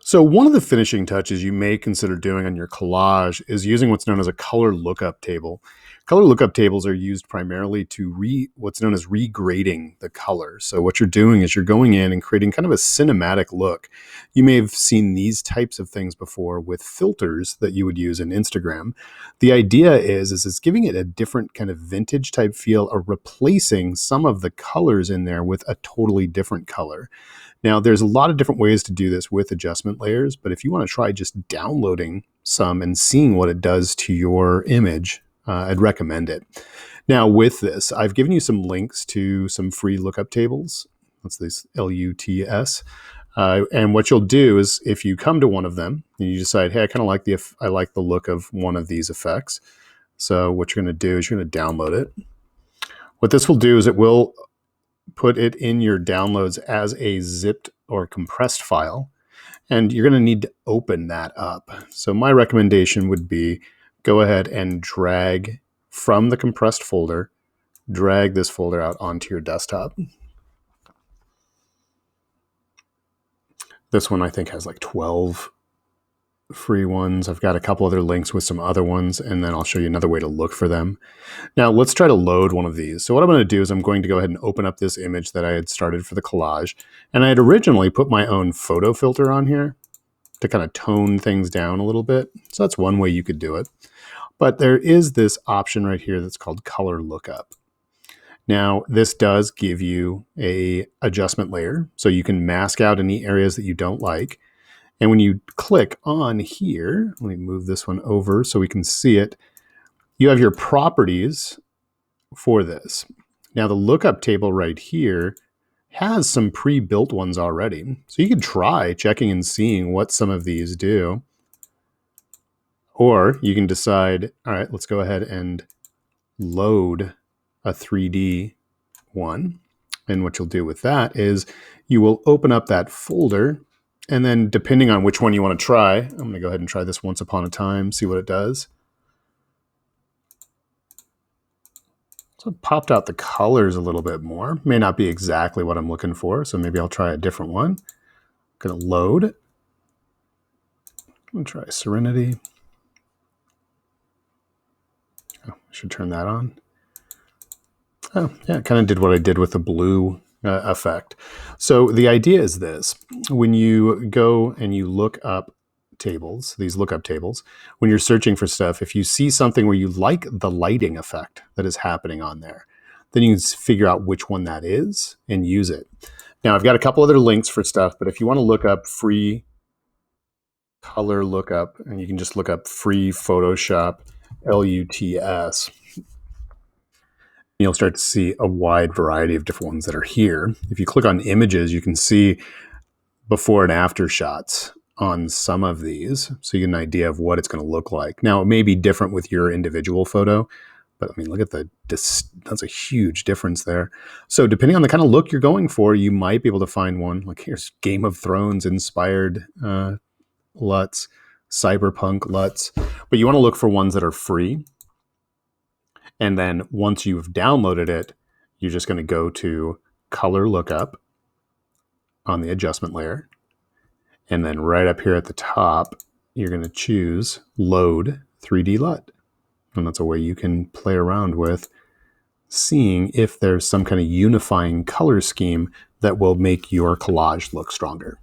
So one of the finishing touches you may consider doing on your collage is using what's known as a color lookup table. Color lookup tables are used primarily to what's known as regrading the color. So what you're doing is you're going in and creating kind of a cinematic look. You may have seen these types of things before with filters that you would use in Instagram. The idea is it's giving it a different kind of vintage type feel, or replacing some of the colors in there with a totally different color. Now, there's a lot of different ways to do this with adjustment layers, but if you want to try just downloading some and seeing what it does to your image, I'd recommend it. Now, with this, I've given you some links to some free lookup tables. That's this LUTS. And what you'll do is, if you come to one of them and you decide, hey, I like the look of one of these effects. So what you're going to do is you're going to download it. What this will do is it will put it in your downloads as a zipped or compressed file, and you're going to need to open that up. So my recommendation would be go ahead and drag from the compressed folder, drag this folder out onto your desktop. This one I think has like 12 free ones. I've got a couple other links with some other ones, and then I'll show you another way to look for them. Now let's try to load one of these. So what I'm going to do is I'm going to go ahead and open up this image that I had started for the collage. And I had originally put my own photo filter on here to kind of tone things down a little bit. So that's one way you could do it. But there is this option right here that's called color lookup. Now, this does give you a adjustment layer, so you can mask out any areas that you don't like. And when you click on here, let me move this one over so we can see it. You have your properties for this. Now the lookup table right here has some pre-built ones already. So you can try checking and seeing what some of these do. Or you can decide, all right, let's go ahead and load a 3D one. And what you'll do with that is you will open up that folder. And then depending on which one you want to try, I'm going to go ahead and try this Once Upon a Time, see what it does. So it popped out the colors a little bit more. May not be exactly what I'm looking for, so maybe I'll try a different one. I'm going to load. I'm going to try Serenity. Oh, I should turn that on. Oh, yeah, it kind of did what I did with the blue effect. So the idea is this: when you go and you look up tables, these lookup tables, when you're searching for stuff, if you see something where you like the lighting effect that is happening on there, then you can figure out which one that is and use it. Now, I've got a couple other links for stuff, but if you want to look up free color lookup, and you can just look up free Photoshop LUTS, you'll start to see a wide variety of different ones that are here. If you click on images, you can see before and after shots on some of these, so you get an idea of what it's going to look like. Now, it may be different with your individual photo, but I mean, look at that's a huge difference there. So depending on the kind of look you're going for, you might be able to find one. Like here's Game of Thrones inspired LUTs, cyberpunk LUTs, but you want to look for ones that are free. And then once you've downloaded it, you're just going to go to color lookup on the adjustment layer. And then right up here at the top, you're going to choose load 3D LUT. And that's a way you can play around with seeing if there's some kind of unifying color scheme that will make your collage look stronger.